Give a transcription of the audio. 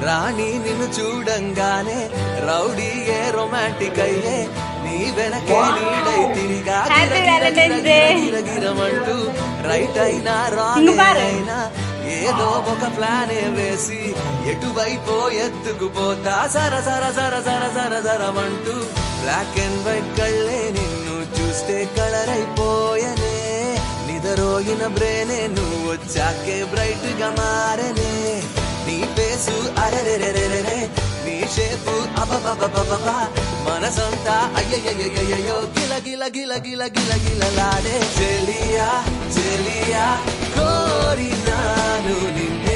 రాణి నిన్ను చూడంగానే rowdy a romantic అయ్యే నీ వెనకే నీడై తిరిగా గిరగిరమంటూ రైట్ అయినా రాంగ్ అయినా ఏదో ఒక ప్లానే వేసి ఎటువైపో ఎత్తుకుపోతా సర సర సర సర సర సరమంటూ బ్లాక్ అండ్ వైట్ కళ్ళే నిన్ను చూస్తే కలర్ అయిపోయనే నిదరోగిన బ్రేనే నువ్వు వచ్చాకే బ్రైట్ గా మారనే నీ పేసు అరెరెరెరెరే నీ షేపు అబబబబబ మనసంతా అయ్యయ్యయ్యయ్యో గిల గిల గిల గిల గిల గిలలాడే చెలియా చెలియా కోరినాను నిన్నే